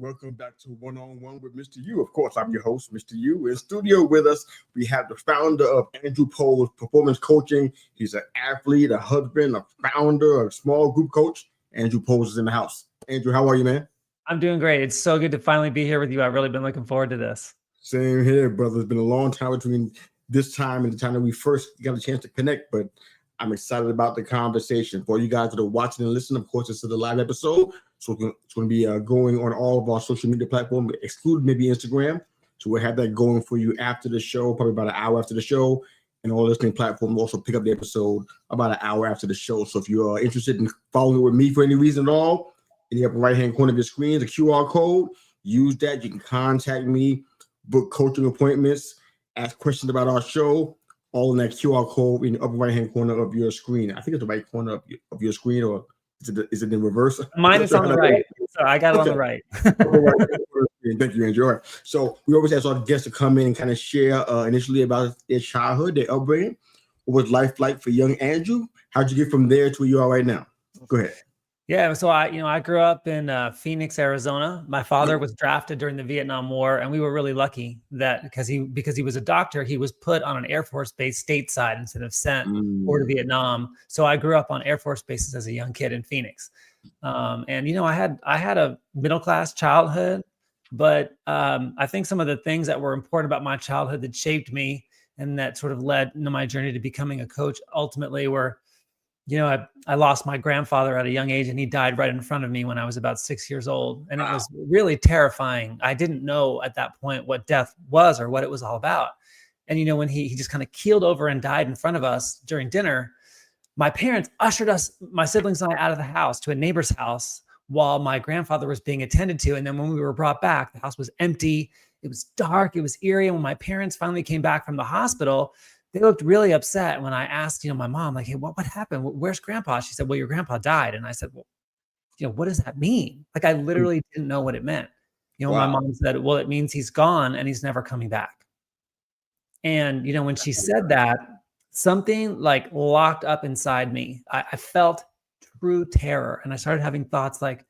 welcome back to One on One with Mr. U. Of course, I'm your host, Mr. U. In studio with us, we have the founder of Andrew Pole's Performance Coaching. He's an athlete, a husband, a founder, a small group coach. Andrew Pole is in the house. Andrew, how are you, man? I'm doing great. It's so good to finally be here with you. I've really been looking forward to this. Same here, brother. It's been a long time between this time and the time that we first got a chance to connect, but I'm excited about the conversation. For you guys that are watching and listening, of course, this is a live episode, so it's going to be going on all of our social media platforms, excluding maybe Instagram. So we'll have that going for you after the show, probably about an hour after the show, and all listening platforms will also pick up the episode about an hour after the show. So if you are interested in following it with me for any reason at all, in the upper right-hand corner of your screen, the QR code, use that. You can contact me, book coaching appointments, ask questions about our show, all in that QR code in the upper right-hand corner of your screen. I think it's the right corner of your screen, or is it in reverse? Mine is on the right. So I got it on the right. Thank you, Andrew. All right. So we always ask our guests to come in and kind of share initially about their childhood, their upbringing. What was life like for young Andrew? How'd you get from there to where you are right now? Go ahead. Yeah, so I grew up in Phoenix, Arizona. My father was drafted during the Vietnam War, and we were really lucky that because he was a doctor, he was put on an Air Force base stateside instead of sent over to Vietnam. So I grew up on Air Force bases as a young kid in Phoenix, and I had a middle class childhood, but I think some of the things that were important about my childhood that shaped me and that sort of led my journey to becoming a coach ultimately were. I lost my grandfather at a young age, and he died right in front of me when I was about 6 years old. And it was really terrifying. I didn't know at that point what death was or what it was all about. And, when he just kind of keeled over and died in front of us during dinner, my parents ushered us, my siblings and I, out of the house to a neighbor's house while my grandfather was being attended to. And then when we were brought back, the house was empty. It was dark. It was eerie. And when my parents finally came back from the hospital, they looked really upset when I asked, my mom, like, hey, what happened? Where's grandpa? She said, well, your grandpa died. And I said, well, what does that mean? Like, I literally didn't know what it meant. Wow. My mom said, well, it means he's gone and he's never coming back. And, when she said that, something like locked up inside me. I felt true terror. And I started having thoughts like,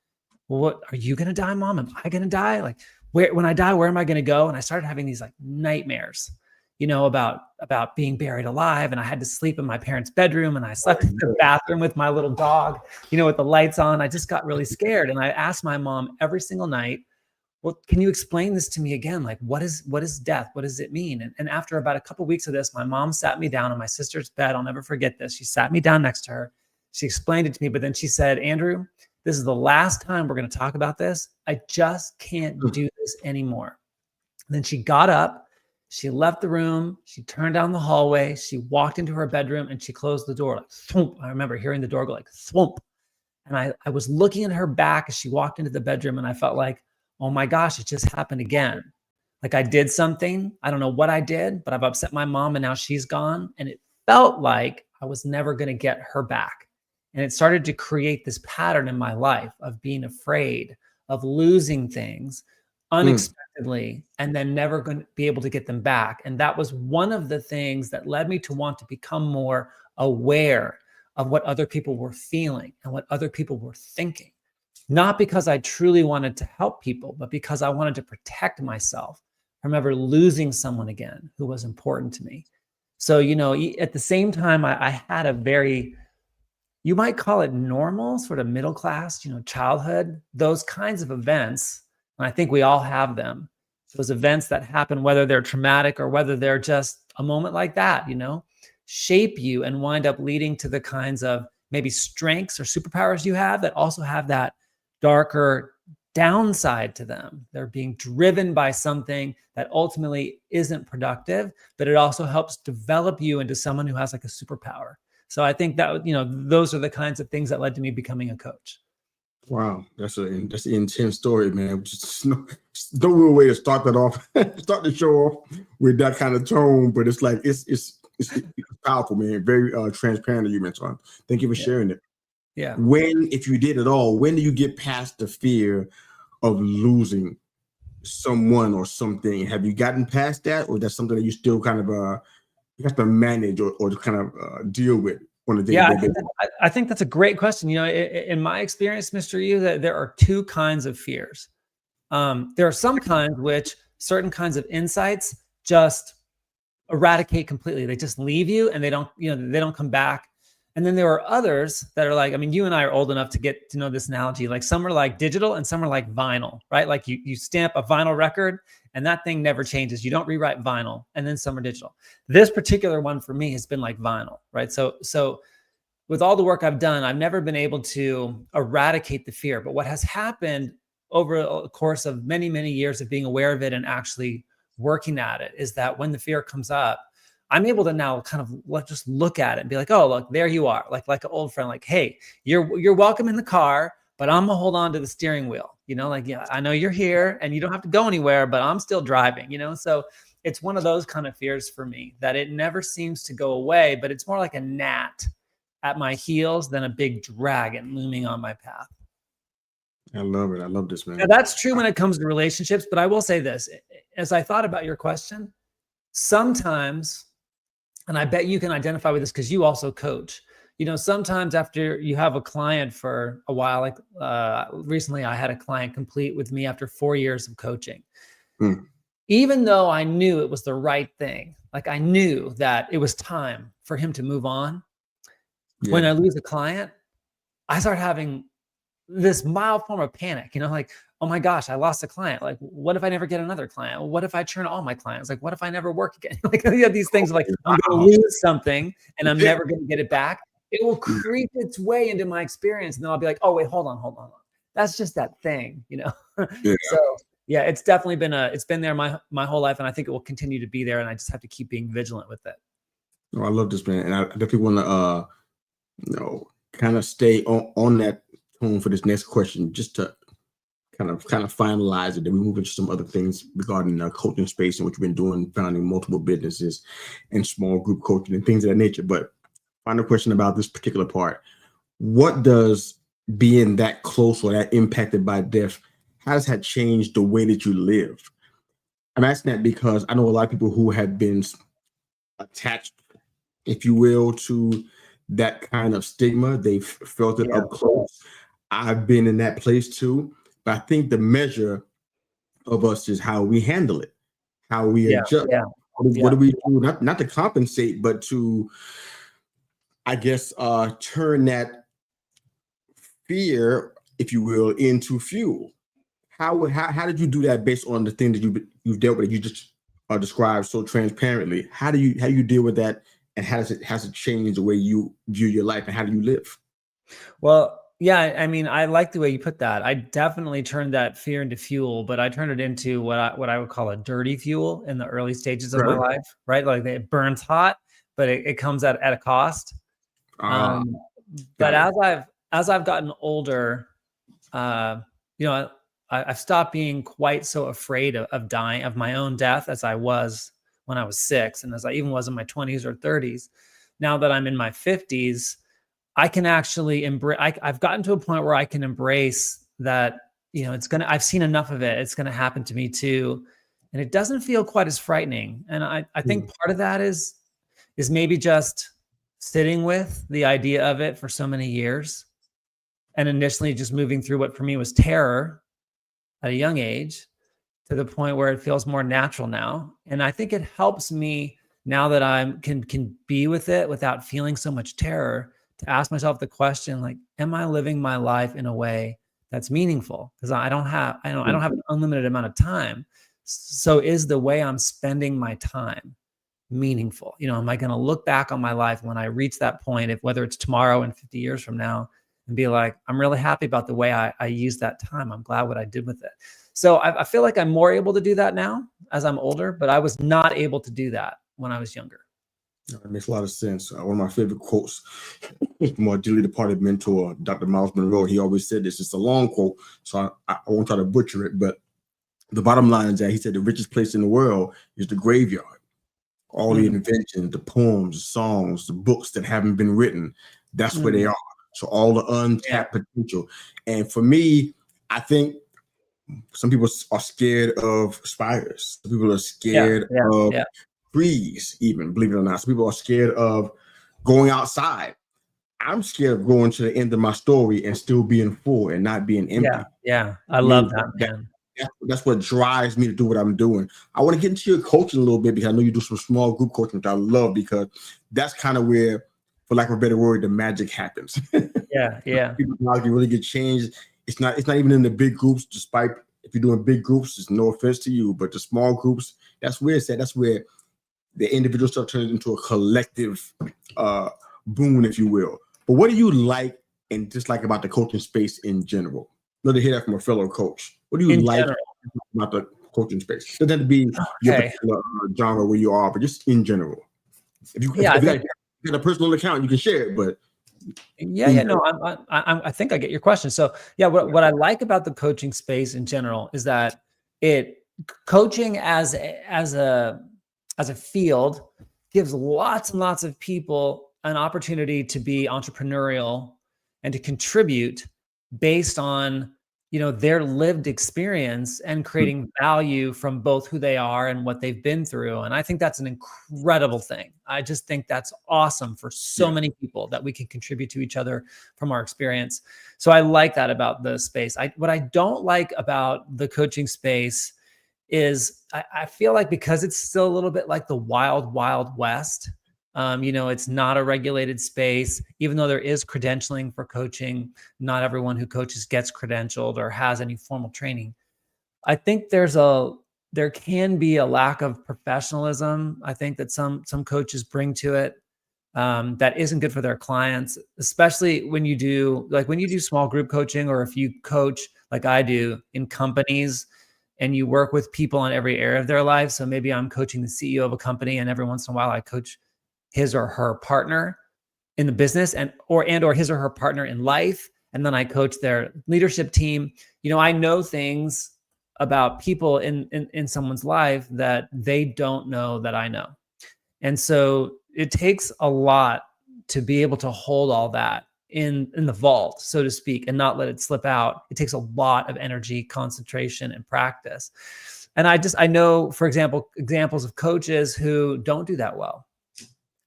well, what are you going to die, Mom? Am I going to die? Like, when I die, where am I going to go? And I started having these like nightmares. About being buried alive, and I had to sleep in my parents' bedroom, and I slept in the bathroom with my little dog, with the lights on. I just got really scared. And I asked my mom every single night, well, can you explain this to me again? Like, what is death? What does it mean? And after about a couple of weeks of this, my mom sat me down on my sister's bed. I'll never forget this. She sat me down next to her. She explained it to me, but then she said, Andrew, this is the last time we're going to talk about this. I just can't do this anymore. And then she got up. She left the room. She turned down the hallway. She walked into her bedroom and she closed the door like thwomp. I remember hearing the door go like thwomp. And I was looking at her back as she walked into the bedroom, and I felt like, oh my gosh, it just happened again. Like I did something. I don't know what I did, but I've upset my mom and now she's gone. And it felt like I was never going to get her back. And it started to create this pattern in my life of being afraid of losing things unexpectedly and then never going to be able to get them back. And that was one of the things that led me to want to become more aware of what other people were feeling and what other people were thinking. Not because I truly wanted to help people, but because I wanted to protect myself from ever losing someone again who was important to me. So, at the same time, I had a very, you might call it normal, sort of middle class, childhood, those kinds of events. And I think we all have them. Those events that happen, whether they're traumatic or whether they're just a moment like that, shape you and wind up leading to the kinds of maybe strengths or superpowers you have that also have that darker downside to them. They're being driven by something that ultimately isn't productive, but it also helps develop you into someone who has like a superpower. So I think that, those are the kinds of things that led to me becoming a coach. Wow, that's an intense story, man. Just no real way to start that off, start the show off with that kind of tone. But it's like it's powerful, man. Very transparent, as you mentioned. Thank you for sharing it. Yeah. When, if you did at all, when do you get past the fear of losing someone or something? Have you gotten past that, or that's something that you still kind of you have to manage or kind of deal with? I think that's a great question. In my experience, Mr. U, that there are two kinds of fears. There are some kinds which certain kinds of insights just eradicate completely. They just leave you and they don't come back. And then there are others that are like, I mean, you and I are old enough to get to know this analogy. Like some are like digital and some are like vinyl, right? Like you stamp a vinyl record and that thing never changes. You don't rewrite vinyl. And then some are digital. This particular one for me has been like vinyl, right? So with all the work I've done, I've never been able to eradicate the fear. But what has happened over the course of many, many years of being aware of it and actually working at it is that when the fear comes up, I'm able to now kind of just look at it and be like, oh, look, there you are. Like an old friend, like, hey, you're welcome in the car, but I'm gonna hold on to the steering wheel. Like, yeah, I know you're here and you don't have to go anywhere, but I'm still driving, So it's one of those kind of fears for me that it never seems to go away, but it's more like a gnat at my heels than a big dragon looming on my path. I love it. I love this, man. Now, that's true when it comes to relationships, but I will say this, as I thought about your question, sometimes, and I bet you can identify with this because you also coach, sometimes after you have a client for a while, like recently I had a client complete with me after 4 years of coaching. Even though I knew it was the right thing, like I knew that it was time for him to move on. Yeah. When I lose a client, I start having this mild form of panic, like, oh my gosh, I lost a client. Like, what if I never get another client? What if I churn all my clients? Like, what if I never work again? Like, you have these things like, I'm going to lose something and I'm never going to get it back. It will creep its way into my experience. And then I'll be like, oh, wait, hold on. That's just that thing, Yeah. So yeah, it's definitely it's been there my whole life. And I think it will continue to be there. And I just have to keep being vigilant with it. Oh, I love this, man. And I definitely want to, kind of stay on that tone for this next question, just to kind of finalize it. Then we move into some other things regarding the coaching space in which we've been doing, founding multiple businesses and small group coaching and things of that nature. But final question about this particular part: what does being that close or that impacted by death, how does that change the way that you live? I'm asking that because I know a lot of people who have been attached, if you will, to that kind of stigma. They've felt it up close. I've been in that place too. But I think the measure of us is how we handle it, how we adjust. What do we do? Not to compensate, but to, I guess, turn that fear, if you will, into fuel. How did you do that based on the thing that you've dealt with? You just described so transparently. How do you deal with that? And has it changed the way you view your life and how do you live? Well, yeah, I mean, I like the way you put that. I definitely turned that fear into fuel, but I turned it into what I would call a dirty fuel in the early stages of my life, right? Like it burns hot, but it comes at a cost. But as I've gotten older, I've stopped being quite so afraid of dying, of my own death, as I was when I was 6, and as I even was in my 20s or 30s. Now that I'm in my 50s, I can actually embrace. I've gotten to a point where I can embrace that. I've seen enough of it. It's gonna happen to me too, and it doesn't feel quite as frightening. And I think part of that is maybe just sitting with the idea of it for so many years, and initially just moving through what for me was terror at a young age, to the point where it feels more natural now. And I think it helps me now that I can be with it without feeling so much terror, to ask myself the question, like, am I living my life in a way that's meaningful? Because I don't have an unlimited amount of time. So is the way I'm spending my time meaningful? Am I going to look back on my life when I reach that point, whether it's tomorrow and 50 years from now, and be like, I'm really happy about the way I used that time. I'm glad what I did with it. So I feel like I'm more able to do that now as I'm older, but I was not able to do that when I was younger. It makes a lot of sense. One of my favorite quotes from our dearly departed mentor, Dr. Miles Monroe, he always said this. It's a long quote, so I won't try to butcher it, but the bottom line is that he said the richest place in the world is the graveyard. All the inventions, the poems, the songs, the books that haven't been written, that's where they are. So all the untapped potential. And for me, I think some people are scared of spiders. Some people are scared of trees, even, believe it or not. Some people are scared of going outside. I'm scared of going to the end of my story and still being full and not being empty. Yeah. I love that, man. that's what drives me to do what I'm doing. I want to get into your coaching a little bit because I know you do some small group coaching, which I love because that's kind of where, for lack of a better word, the magic happens. Yeah. People can really get changed. It's not even in the big groups, despite if you're doing big groups, it's no offense to you, but the small groups, that's where it's at. That's where the individual stuff turns into a collective boon, if you will. But what do you like and dislike about the coaching space in general? Love to hear that from a fellow coach. What do you like about the coaching space? It doesn't have to be your particular genre where you are, but just in general. If you got a personal account, you can share it, but I think I get your question. So yeah, what I like about the coaching space in general is that coaching as a field gives lots and lots of people an opportunity to be entrepreneurial and to contribute based on, their lived experience and creating value from both who they are and what they've been through. And I think that's an incredible thing. I just think that's awesome for so many people that we can contribute to each other from our experience. So I like that about the space. What I don't like about the coaching space is I feel like because it's still a little bit like the wild, wild west, it's not a regulated space, even though there is credentialing for coaching. Not everyone who coaches gets credentialed or has any formal training. I think there can be a lack of professionalism. I think that some coaches bring to it that isn't good for their clients, especially when you do small group coaching, or if you coach like I do in companies and you work with people on every area of their life. So maybe I'm coaching the CEO of a company, and every once in a while I coach his or her partner in the business or his or her partner in life. And then I coach their leadership team. I know things about people in someone's life that they don't know that I know. And so it takes a lot to be able to hold all that in the vault, so to speak, and not let it slip out. It takes a lot of energy, concentration, and practice. And I know, for example, examples of coaches who don't do that well.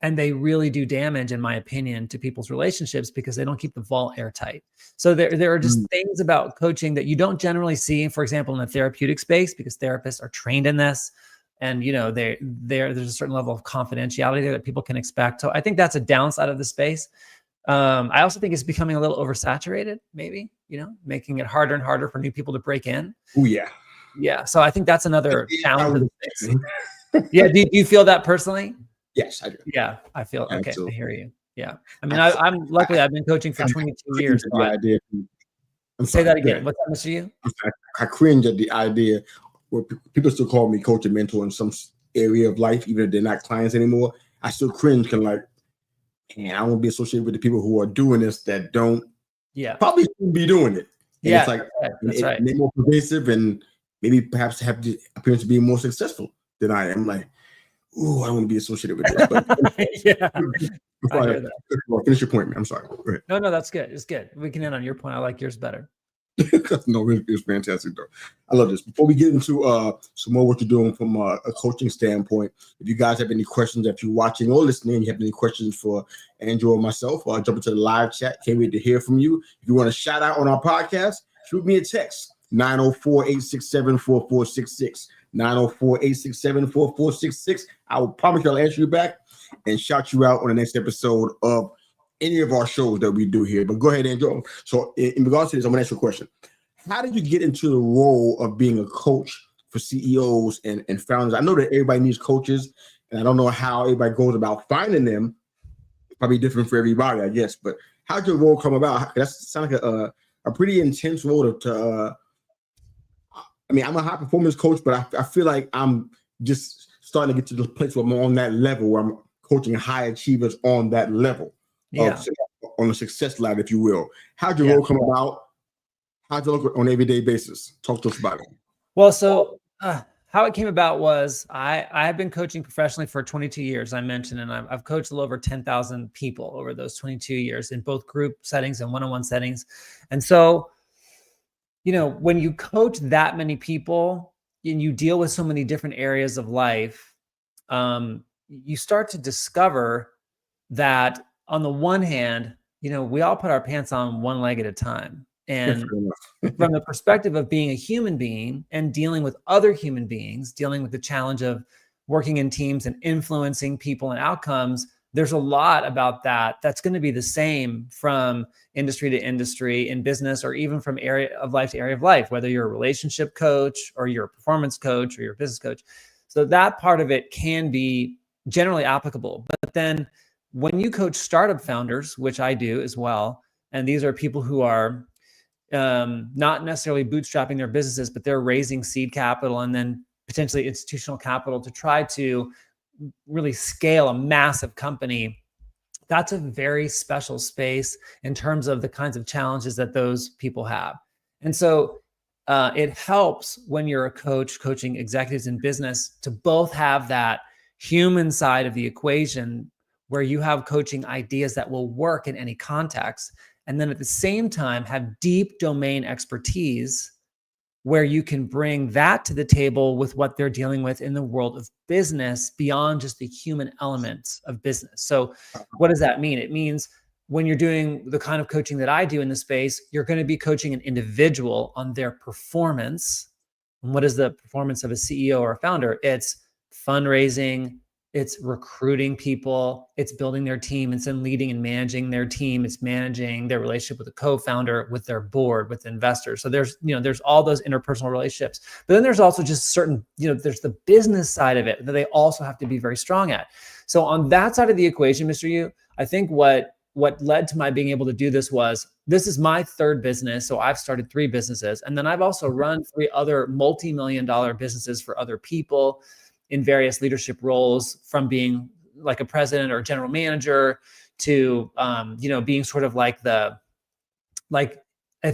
And they really do damage, in my opinion, to people's relationships because they don't keep the vault airtight. So there are just things about coaching that you don't generally see, for example, in the therapeutic space, because therapists are trained in this. And, there's a certain level of confidentiality there that people can expect. So I think that's a downside of the space. I also think it's becoming a little oversaturated, maybe, making it harder and harder for new people to break in. Oh, yeah. Yeah. So I think that's another challenge of the space. Yeah. Do you feel that personally? Yes, I do. Yeah, I feel okay. Absolutely. I hear you. Yeah, I mean, I'm luckily I've been coaching for 22 years. So say that again. What's that, Mr. You? I cringe at the idea where people still call me coach and mentor in some area of life, even if they're not clients anymore. I still cringe, kind of like, man, I want to be associated with the people who are doing this that don't. Probably shouldn't be doing it. And it's like that's right. They're more pervasive and maybe perhaps have the appearance of being more successful than I am. Like, ooh, I don't want to be associated with this. But finish your point, man. I'm sorry. Go ahead. No, that's good. It's good. We can end on your point. I like yours better. No, it's fantastic though. I love this. Before we get into some more what you're doing from a coaching standpoint, if you guys have any questions, if you're watching or listening, you have any questions for Andrew or myself, jump into the live chat. Can't wait to hear from you. If you want to shout out on our podcast, shoot me a text, 904-867-4466. 904-867-4466. I will promise you I'll answer you back and shout you out on the next episode of any of our shows that we do here. But go ahead, Andrew. So in regards to this, I'm going to ask you a question. How did you get into the role of being a coach for CEOs and founders? I know that everybody needs coaches, and I don't know how everybody goes about finding them. It's probably different for everybody, I guess. But how did your role come about? That sounds like a pretty intense role to I mean, I'm a high performance coach, but I feel like I'm just starting to get to the place where I'm on that level, where I'm coaching high achievers on that level, on the success ladder, if you will. How'd your role come about? How'd you look on an everyday basis? Talk to us about it. Well, so how it came about was I have been coaching professionally for 22 years, I mentioned, and I've coached a little over 10,000 people over those 22 years in both group settings and one-on-one settings. And so, when you coach that many people and you deal with so many different areas of life, you start to discover that on the one hand, we all put our pants on one leg at a time. And from the perspective of being a human being and dealing with other human beings, dealing with the challenge of working in teams and influencing people and outcomes, there's a lot about that that's going to be the same from industry to industry in business, or even from area of life to area of life, whether you're a relationship coach or you're a performance coach or you're a business coach. So that part of it can be generally applicable. But then when you coach startup founders, which I do as well, and these are people who are not necessarily bootstrapping their businesses, but they're raising seed capital and then potentially institutional capital to try to really scale a massive company. That's a very special space in terms of the kinds of challenges that those people have. And so it helps when you're a coach coaching executives in business to both have that human side of the equation where you have coaching ideas that will work in any context. And then at the same time, have deep domain expertise where you can bring that to the table with what they're dealing with in the world of business beyond just the human elements of business. So what does that mean? It means when you're doing the kind of coaching that I do in the space, you're going to be coaching an individual on their performance. And what is the performance of a CEO or a founder? It's fundraising, it's recruiting people, it's building their team, it's then leading and managing their team, it's managing their relationship with the co-founder, with their board, with investors. So there's all those interpersonal relationships. But then there's also just certain, there's the business side of it that they also have to be very strong at. So on that side of the equation, Mr. Yu, I think what led to my being able to do this is my third business. So I've started 3 businesses. And then I've also run 3 other multi-million-dollar businesses for other people in various leadership roles, from being like a president or a general manager to, being sort of like if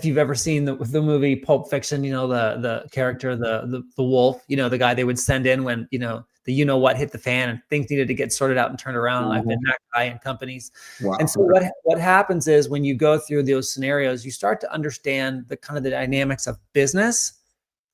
you've ever seen the movie Pulp Fiction, the character, the wolf, the guy they would send in when, what hit the fan and things needed to get sorted out and turned around. And I've been that guy in companies. Wow. And so what happens is when you go through those scenarios, you start to understand the kind of the dynamics of business,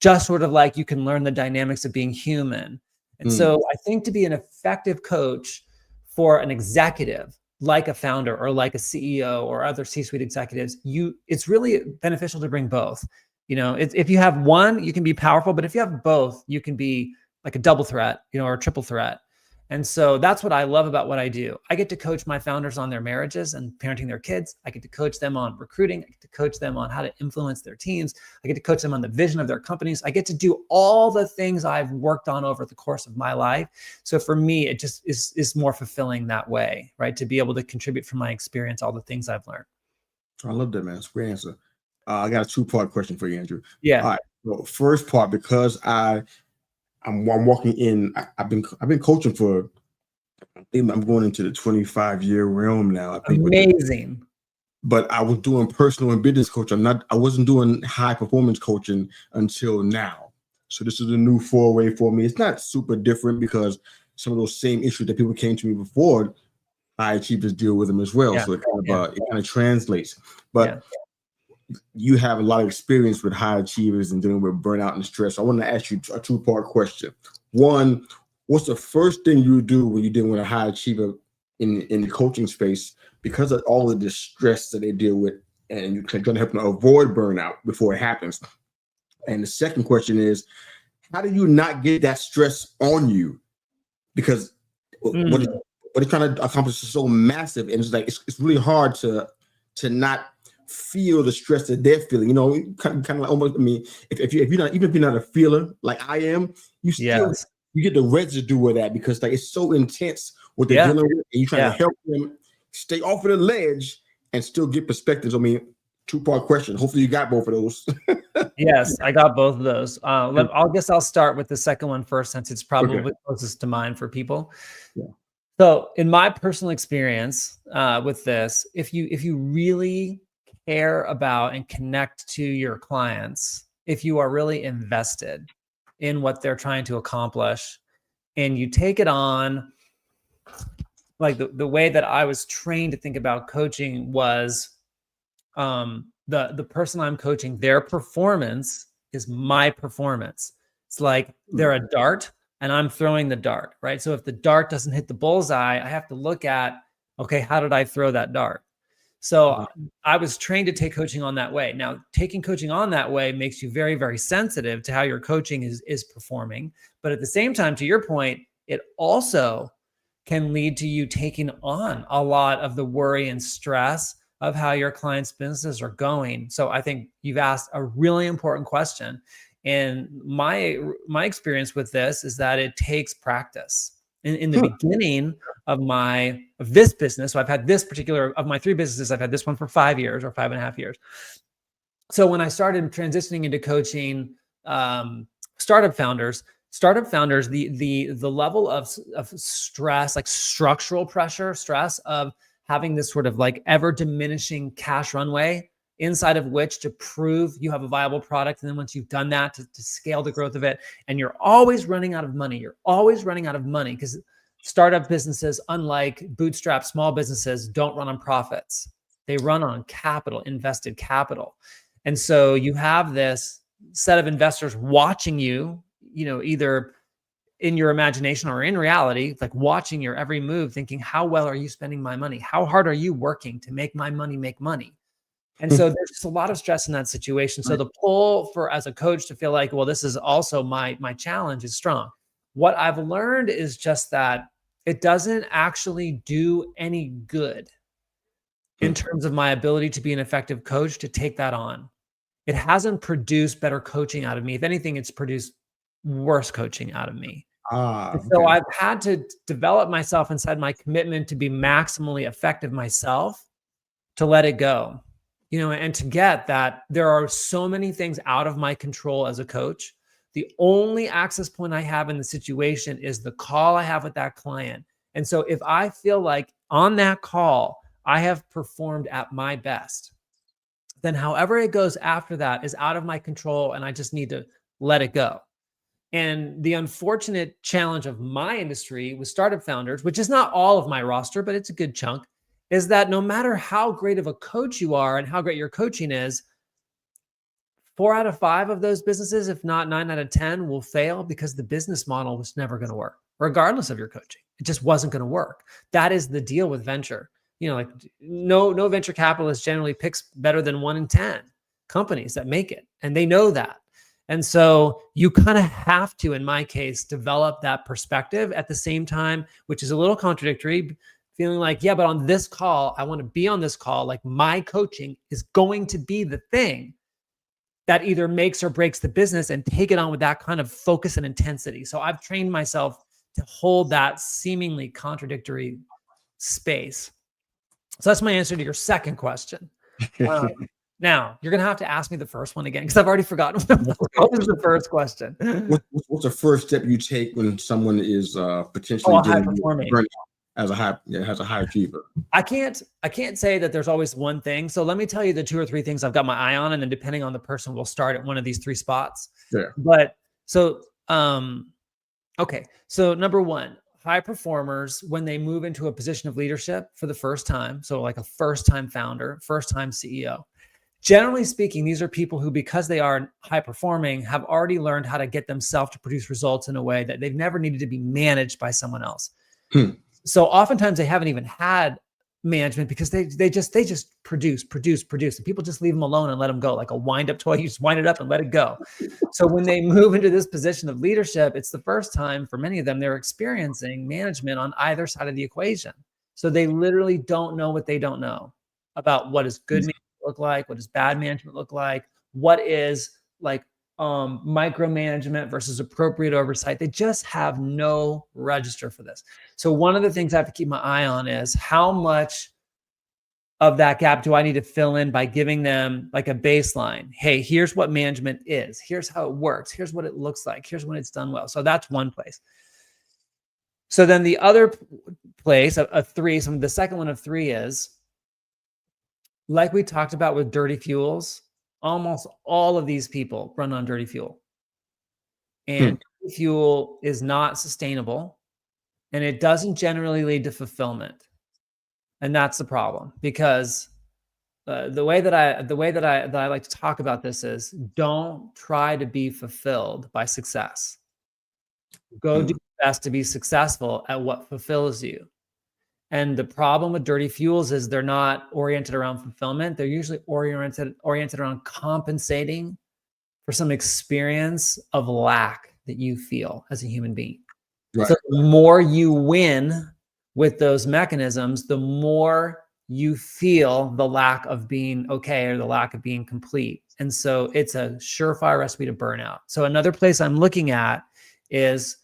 just sort of like you can learn the dynamics of being human. And so I think to be an effective coach for an executive, like a founder or like a CEO or other C-suite executives, it's really beneficial to bring both. If you have one, you can be powerful, but if you have both, you can be like a double threat, or a triple threat. And so that's what I love about what I do. I get to coach my founders on their marriages and parenting their kids. I get to coach them on recruiting. I get to coach them on how to influence their teams. I get to coach them on the vision of their companies. I get to do all the things I've worked on over the course of my life. So for me, it just is more fulfilling that way, right? To be able to contribute from my experience, all the things I've learned. I love that, man. That's a great answer. I got a 2-part question for you, Andrew. Yeah. All right. Well, first part, because I'm walking in. I've been coaching for, I think I'm going into the 25-year realm now. I think. Amazing. But I was doing personal and business coaching. I wasn't doing high performance coaching until now. So this is a new foray for me. It's not super different because some of those same issues that people came to me before, high achievers deal with them as well. Yeah. So it kind of translates. But you have a lot of experience with high achievers and dealing with burnout and stress. So I want to ask you a 2-part question. One, what's the first thing you do when you're dealing with a high achiever in the coaching space because of all of the stress that they deal with, and you're trying to help them avoid burnout before it happens? And the second question is, how do you not get that stress on you? Because what it's trying to accomplish is so massive, and it's like it's really hard to not feel the stress that they're feeling. Kind of like almost. I mean, if you're not, even if you're not a feeler like I am, you still you get the residue of that because like it's so intense what they're dealing with, and you're trying to help them stay off of the ledge and still get perspectives. I mean, 2-part question. Hopefully, you got both of those. Yes, I got both of those. I'll start with the second one first, since it's probably closest to mind for people. Yeah. So, in my personal experience with this, if you really care about and connect to your clients, if you are really invested in what they're trying to accomplish, and you take it on, like the way that I was trained to think about coaching was the person I'm coaching, their performance is my performance. It's like they're a dart and I'm throwing the dart, right? So if the dart doesn't hit the bullseye, I have to look at, okay, how did I throw that dart? So I was trained to take coaching on that way. Now, taking coaching on that way makes you very, very sensitive to how your coaching is performing. But at the same time, to your point, it also can lead to you taking on a lot of the worry and stress of how your clients' businesses are going. So I think you've asked a really important question. And my experience with this is that it takes practice. In the beginning of this business, so I've had this particular, of my 3 businesses, I've had this one for 5 years or 5.5 years. So when I started transitioning into coaching startup founders, the level of stress, like structural pressure, stress of having this sort of like ever diminishing cash runway inside of which to prove you have a viable product. And then once you've done that, to scale the growth of it, and you're always running out of money. You're always running out of money because startup businesses, unlike bootstrap small businesses, don't run on profits. They run on capital, invested capital. And so you have this set of investors watching you, either in your imagination or in reality, like watching your every move, thinking, how well are you spending my money? How hard are you working to make my money make money? And so there's just a lot of stress in that situation. So the pull for, as a coach, to feel like, well, this is also my challenge is strong. What I've learned is just that it doesn't actually do any good in terms of my ability to be an effective coach to take that on. It hasn't produced better coaching out of me. If anything, it's produced worse coaching out of me. So I've had to develop myself inside my commitment to be maximally effective myself, to let it go. And to get that there are so many things out of my control as a coach. The only access point I have in the situation is the call I have with that client. And so if I feel like on that call, I have performed at my best, then however it goes after that is out of my control, and I just need to let it go. And the unfortunate challenge of my industry with startup founders, which is not all of my roster, but it's a good chunk, is that no matter how great of a coach you are and how great your coaching is, 4 out of 5 of those businesses, if not 9 out of 10, will fail because the business model was never going to work, regardless of your coaching. It just wasn't going to work. That is the deal with venture. Like no venture capitalist generally picks better than 1 in 10 companies that make it, and they know that. And so you kind of have to, in my case, develop that perspective at the same time, which is a little contradictory, feeling like, yeah, but on this call, I want to be on this call. Like my coaching is going to be the thing that either makes or breaks the business, and take it on with that kind of focus and intensity. So I've trained myself to hold that seemingly contradictory space. So that's my answer to your second question. Now, you're going to have to ask me the first one again, because I've already forgotten. What was the first question? What's the first step you take when someone is potentially high performing as a high achiever? I can't say that there's always one thing. So let me tell you the 2 or 3 things I've got my eye on, and then depending on the person, we'll start at one of these 3 spots. Yeah. But so, okay. So number 1, high performers, when they move into a position of leadership for the first time, so like a first-time founder, first-time CEO, generally speaking, these are people who, because they are high performing, have already learned how to get themselves to produce results in a way that they've never needed to be managed by someone else. So oftentimes they haven't even had management, because they just produce, and people just leave them alone and let them go, like a wind-up toy. You just wind it up and let it go. So when they move into this position of leadership, it's the first time for many of them they're experiencing management on either side of the equation. So they literally don't know what they don't know about what is good management look like, what does bad management look like, what is like micromanagement versus appropriate oversight. They just have no register for this. So one of the things I have to keep my eye on is how much of that gap do I need to fill in by giving them like a baseline. Hey, here's what management is. Here's how it works. Here's what it looks like. Here's when it's done well. So that's one place. So then the other place of 3, so the second one of 3 is, like we talked about with dirty fuels, almost all of these people run on dirty fuel. And dirty fuel is not sustainable, and it doesn't generally lead to fulfillment. And that's the problem, because the way that I like to talk about this is, don't try to be fulfilled by success. Go do your best to be successful at what fulfills you. And the problem with dirty fuels is they're not oriented around fulfillment. They're usually oriented around compensating for some experience of lack that you feel as a human being. Right. So the more you win with those mechanisms, the more you feel the lack of being okay or the lack of being complete. And so it's a surefire recipe to burnout. So another place I'm looking at is,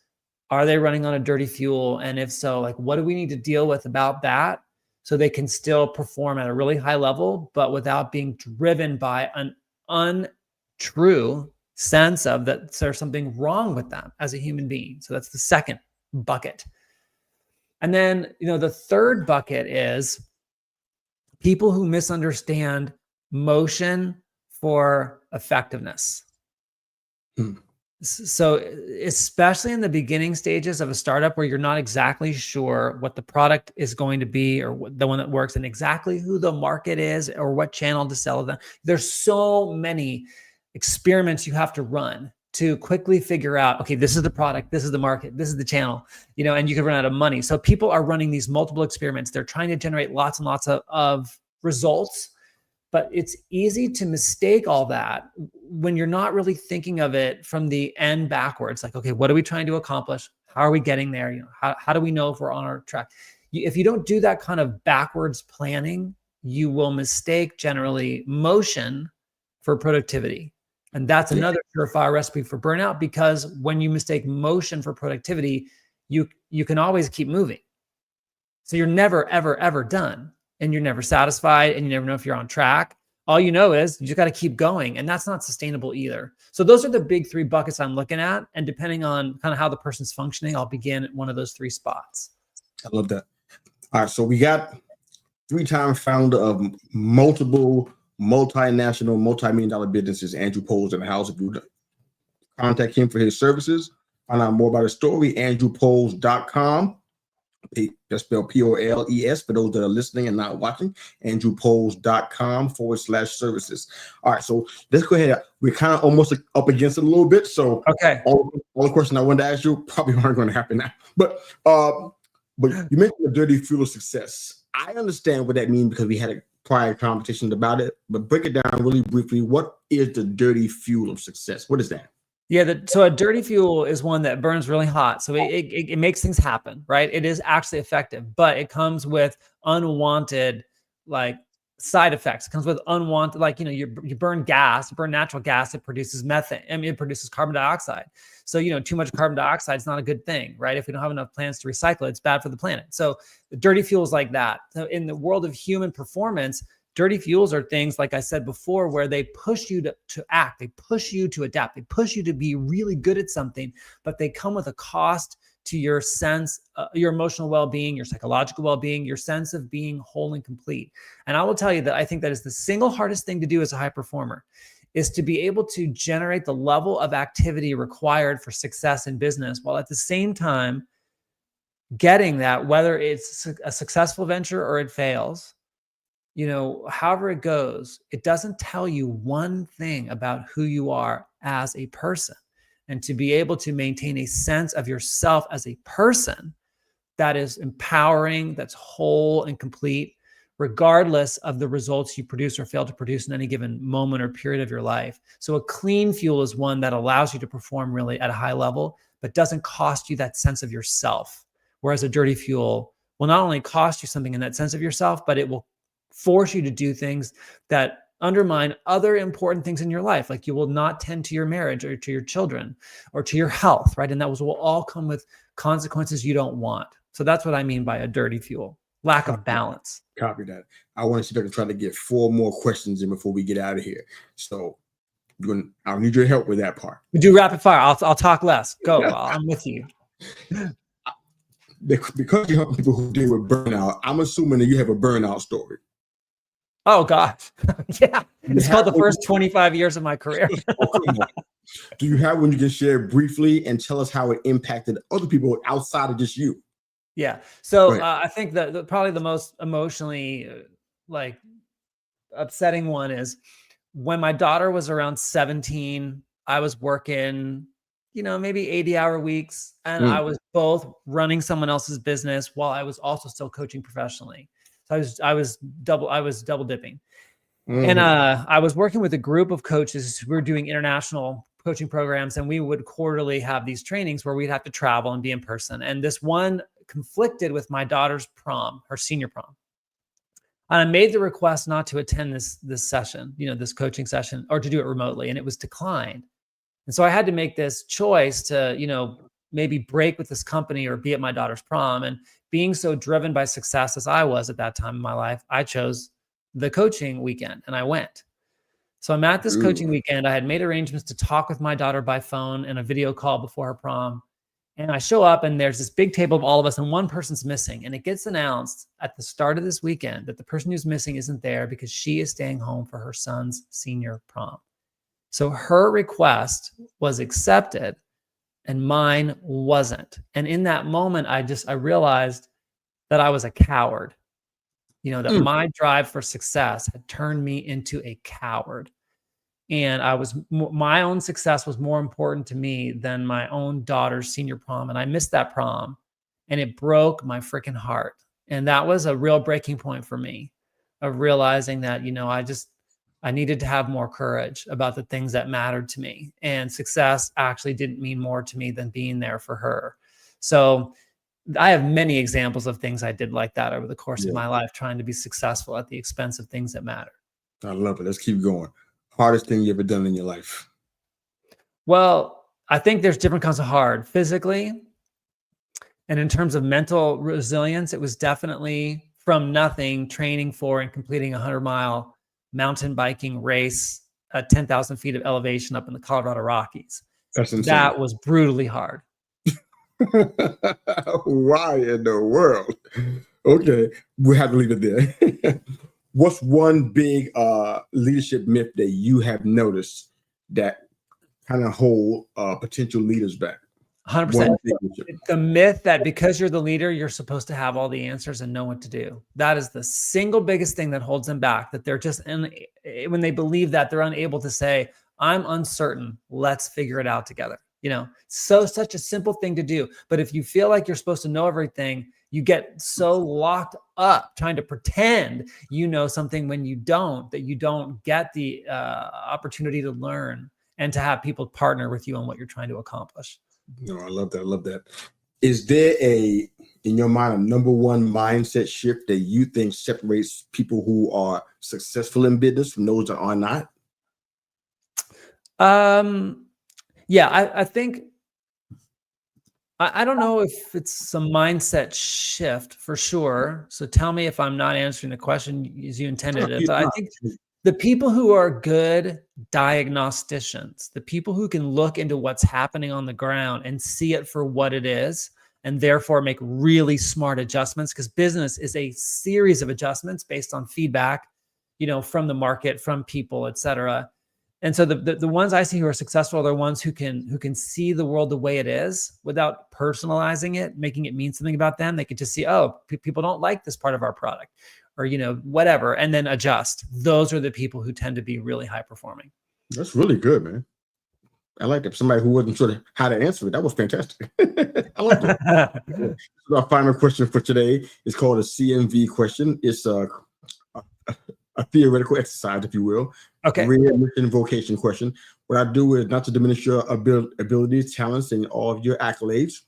are they running on a dirty fuel? And if so, like, what do we need to deal with about that so they can still perform at a really high level, but without being driven by an untrue sense of that there's something wrong with them as a human being. So that's the second bucket. And then, the third bucket is people who misunderstand motion for effectiveness. So especially in the beginning stages of a startup where you're not exactly sure what the product is going to be or the one that works and exactly who the market is or what channel to sell them. There's so many experiments you have to run to quickly figure out, okay, this is the product, this is the market, this is the channel, and you could run out of money. So people are running these multiple experiments. They're trying to generate lots and lots of results. But it's easy to mistake all that when you're not really thinking of it from the end backwards. Like, okay, what are we trying to accomplish? How are we getting there? How do we know if we're on our track? If you don't do that kind of backwards planning, you will mistake generally motion for productivity. And that's another surefire recipe for burnout, because when you mistake motion for productivity, you can always keep moving. So you're never, ever, ever done. And you're never satisfied, and you never know if you're on track. All you know is you just got to keep going, and that's not sustainable either. So those are the big three buckets I'm looking at, and depending on kind of how the person's functioning, I'll begin at one of those three spots. I love that. All right, so we got 3-time founder of multiple multinational, multi-million-dollar businesses, Andrew Poles, in the house. If you contact him for his services, find out more about his story, andrewpoles.com. Just spell Poles for those that are listening and not watching. andrewpoles.com/services. All right, so let's go ahead. We're kind of almost up against it a little bit. So okay, all the questions I wanted to ask you probably aren't going to happen now. But you mentioned the dirty fuel of success. I understand what that means because we had a prior conversation about it. But break it down really briefly. What is the dirty fuel of success? What is that? Yeah, so a dirty fuel is one that burns really hot. So it makes things happen, right? It is actually effective, but it comes with unwanted side effects. It comes with unwanted, you burn gas, you burn natural gas, it produces methane. It produces carbon dioxide. So, too much carbon dioxide is not a good thing, right? If we don't have enough plants to recycle it, it's bad for the planet. So the dirty fuel is like that. So in the world of human performance, dirty fuels are things, like I said before, where they push you to act, they push you to adapt, they push you to be really good at something, but they come with a cost to your sense, your emotional well-being, your psychological well-being, your sense of being whole and complete. And I will tell you that I think that is the single hardest thing to do as a high performer, is to be able to generate the level of activity required for success in business, while at the same time getting that, whether it's a successful venture or it fails, however it goes, it doesn't tell you one thing about who you are as a person. And to be able to maintain a sense of yourself as a person that is empowering, that's whole and complete, regardless of the results you produce or fail to produce in any given moment or period of your life. So a clean fuel is one that allows you to perform really at a high level, but doesn't cost you that sense of yourself. Whereas a dirty fuel will not only cost you something in that sense of yourself, but it will force you to do things that undermine other important things in your life. Like you will not tend to your marriage or to your children or to your health, right? And that will all come with consequences you don't want. So that's what I mean by a dirty fuel, lack of balance. Copy that. I want to see if I can try to get 4 more questions in before we get out of here. So I'll need your help with that part. We do rapid fire. I'll talk less. Go. I'm with you. Because you help people who deal with burnout, I'm assuming that you have a burnout story. Oh gosh. Yeah. It's called the first 25 years of my career. Do you have one you can share briefly and tell us how it impacted other people outside of just you? Yeah. So I think that probably the most emotionally upsetting one is when my daughter was around 17, I was working maybe 80-hour weeks. And I Mm. was both running someone else's business while I was also still coaching professionally. So I was double dipping. And Mhm. I was working with a group of coaches who were doing international coaching programs, and we would quarterly have these trainings where we'd have to travel and be in person. And this one conflicted with my daughter's prom, her senior prom. And I made the request not to attend this session, this coaching session, or to do it remotely, and it was declined. And so I had to make this choice to, maybe break with this company or be at my daughter's prom. And being so driven by success as I was at that time in my life, I chose the coaching weekend and I went. So I'm at this Ooh. coaching weekend. I had made arrangements to talk with my daughter by phone and a video call before her prom. And I show up and there's this big table of all of us and one person's missing. And it gets announced at the start of this weekend that the person who's missing isn't there because she is staying home for her son's senior prom. So her request was accepted and mine wasn't. And in that moment, I realized that I was a coward, that Mm. my drive for success had turned me into a coward. And my own success was more important to me than my own daughter's senior prom. And I missed that prom and it broke my freaking heart. And that was a real breaking point for me of realizing that, I needed to have more courage about the things that mattered to me. And success actually didn't mean more to me than being there for her. So I have many examples of things I did like that over the course of Yeah, my life, trying to be successful at the expense of things that matter. I love it. Let's keep going. Hardest thing you ever done in your life? Well, I think there's different kinds of hard. Physically, and in terms of mental resilience, it was definitely from nothing training for and completing a 100-mile mountain biking race at 10,000 feet of elevation up in the Colorado Rockies. That's insane. That was brutally hard. Why in the world? Okay, we have to leave it there. What's one big leadership myth that you have noticed that kind of hold potential leaders back? 100%. One big leadership. The myth that because you're the leader, you're supposed to have all the answers and know what to do. That is the single biggest thing that holds them back, that they're just, when they believe that, they're unable to say, I'm uncertain, let's figure it out together. Such a simple thing to do. But if you feel like you're supposed to know everything, you get so locked up trying to pretend you know something when you don't, that you don't get the opportunity to learn and to have people partner with you on what you're trying to accomplish. No, I love that. I love that. Is there in your mind, a number one mindset shift that you think separates people who are successful in business from those that are not? Yeah, I think, I don't know if it's a mindset shift for sure. So tell me if I'm not answering the question as you intended it. But I think the people who are good diagnosticians, the people who can look into what's happening on the ground and see it for what it is, and therefore make really smart adjustments, because business is a series of adjustments based on feedback, from the market, from people, et cetera. And so the ones I see who are successful are the ones who can see the world the way it is without personalizing it, making it mean something about them. They can just see, people don't like this part of our product, or whatever, and then adjust. Those are the people who tend to be really high performing. That's really good, man. I like that. Somebody who wasn't sure how to answer it. That was fantastic. I like it. So our final question for today is called a CMV question. It's a theoretical exercise, if you will. Okay. Career, mission, vocation question. What I do is not to diminish your abilities, talents, and all of your accolades,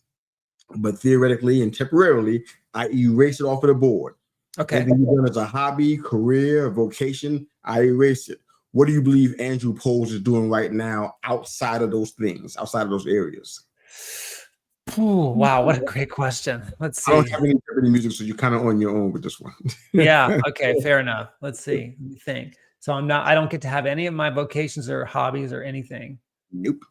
but theoretically and temporarily, I erase it off of the board. Okay. Anything you've done as a hobby, career, vocation, I erase it. What do you believe Andrew Poles is doing right now outside of those things, outside of those areas? Ooh, wow, what a great question. Let's see. I don't have any Jeopardy music, so you're kind of on your own with this one. Yeah. Okay. Fair enough. Let's see. Let me think. So I don't get to have any of my vocations or hobbies or anything. Nope.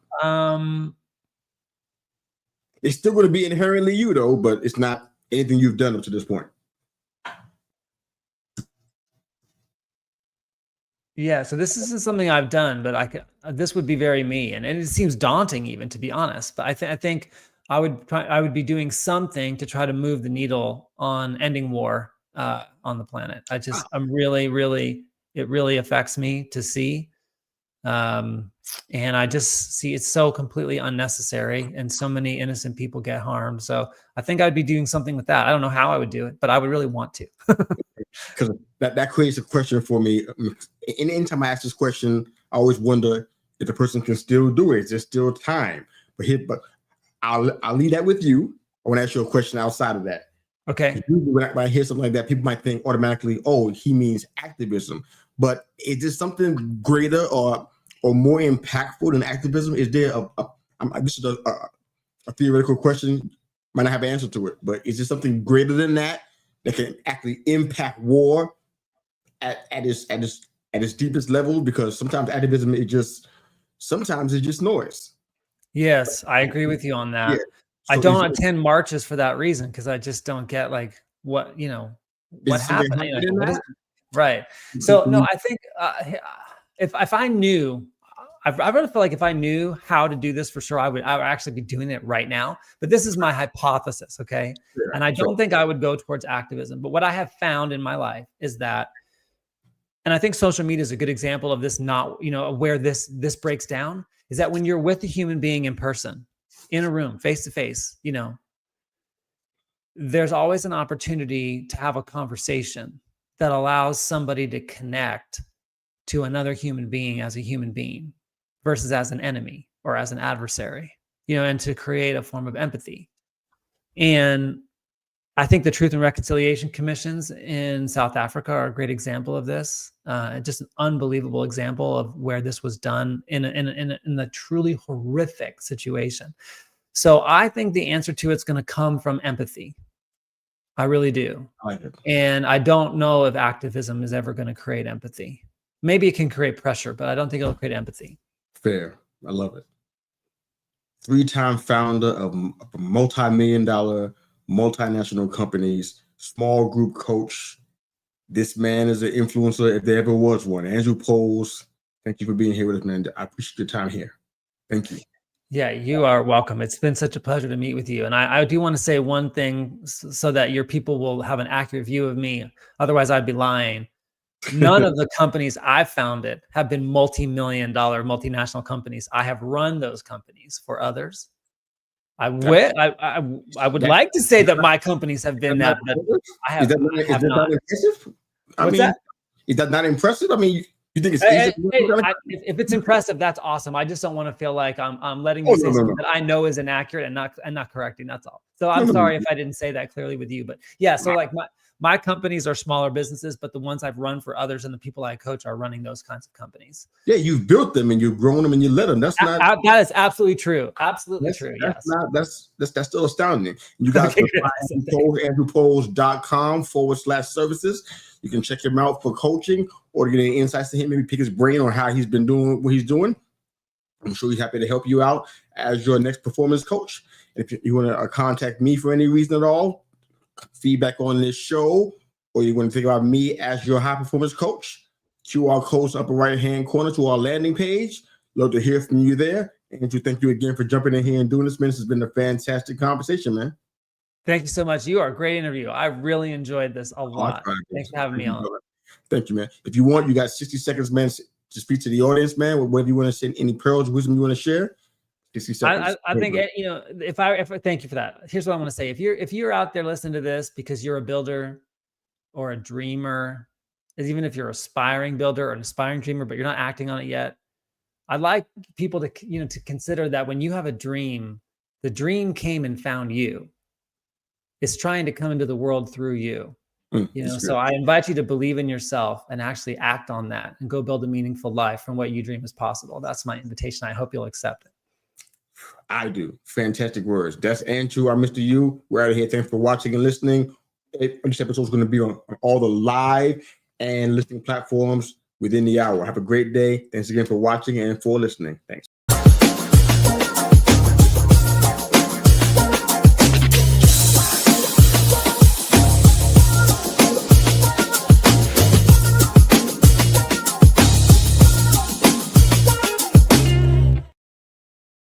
It's still going to be inherently you, though, but it's not anything you've done up to this point. Yeah. So this isn't something I've done, but this would be very me, and it seems daunting, even, to be honest. But I think I would be doing something to try to move the needle on ending war on the planet. I'm really, really, it really affects me to see And I just see it's so completely unnecessary, and so many innocent people get harmed. So I think I'd be doing something with that. I don't know how I would do it, but I would really want to. Because that creates a question for me. And anytime I ask this question, I always wonder if the person can still do it. Is there still time? But I'll leave that with you. I want to ask you a question outside of that. Okay. When I hear something like that, people might think automatically, oh, he means activism. But is there something greater or more impactful than activism? Is there this is a theoretical question, might not have an answer to it, but is there something greater than that can actually impact war at its deepest level? Because sometimes activism sometimes it's just noise. Yes, I agree with you on that. Yeah. I So don't attend marches for that reason, because I just don't get like what happened. Right. So no, I think if I knew, I really feel like if I knew how to do this for sure, I would actually be doing it right now. But this is my hypothesis, okay? Sure, and I don't think I would go towards activism. But what I have found in my life is that, and I think social media is a good example of this, not, where this breaks down, is that when you're with a human being in person, in a room, face to face, there's always an opportunity to have a conversation that allows somebody to connect to another human being as a human being versus as an enemy or as an adversary, and to create a form of empathy. And I think the Truth and Reconciliation Commissions in South Africa are a great example of this. Just an unbelievable example of where this was done in a truly horrific situation. So I think the answer to it's going to come from empathy. I really do. I like it. And I don't know if activism is ever going to create empathy. Maybe it can create pressure, but I don't think it'll create empathy. Fair. I love it. 3-time founder of multi-million-dollar multinational companies, small group coach. This man is an influencer if there ever was one. Andrew Poles, thank you for being here with us, man. I appreciate your time here. Thank you. Yeah, you are welcome. It's been such a pleasure to meet with you. And I do want to say one thing so that your people will have an accurate view of me. Otherwise, I'd be lying. None of the companies I've founded have been multi-million-dollar multinational companies. I have run those companies for others. I would like to say that my companies have been that, but I have not. Impressive? What's that? Is that not impressive? I mean, you think it's easy? If it's impressive, that's awesome. I just don't want to feel like I'm letting you say something that I know is inaccurate and not correcting. That's all. So I'm sorry if I didn't say that clearly with you, but yeah. So like my companies are smaller businesses, but the ones I've run for others and the people I coach are running those kinds of companies. Yeah, you've built them and you've grown them and you led them. That's not. That is absolutely true. Absolutely true. That's not. That's still astounding. You guys can find andrewpoles.com/services. You can check him out for coaching or to get any insights to him. Maybe pick his brain on how he's been doing what he's doing. I'm sure he's happy to help you out as your next performance coach. If you want to contact me for any reason at all, feedback on this show, or you want to think about me as your high performance coach, QR codes upper right hand corner to our landing page. Love to hear from you there. Andrew, thank you again for jumping in here and doing this, man. This has been a fantastic conversation, man. Thank you so much. You are a great interview. I really enjoyed this a lot. Thanks for having me on. Thank you, man. If you want, you got 60 seconds, man, to speak to the audience, man. Whether you want to send any pearls of wisdom you want to share. 60 seconds. I think, if thank you for that. Here's what I want to say. If you're out there listening to this because you're a builder or a dreamer, even if you're an aspiring builder or an aspiring dreamer, but you're not acting on it yet, I'd like people to, to consider that when you have a dream, the dream came and found you. It's trying to come into the world through you. So I invite you to believe in yourself and actually act on that and go build a meaningful life from what you dream is possible. That's my invitation. I hope you'll accept it. I do. Fantastic words. That's Andrew, our Mr. U. We're out of here. Thanks for watching and listening. This episode is going to be on all the live and listening platforms within the hour. Have a great day. Thanks again for watching and for listening. Thanks.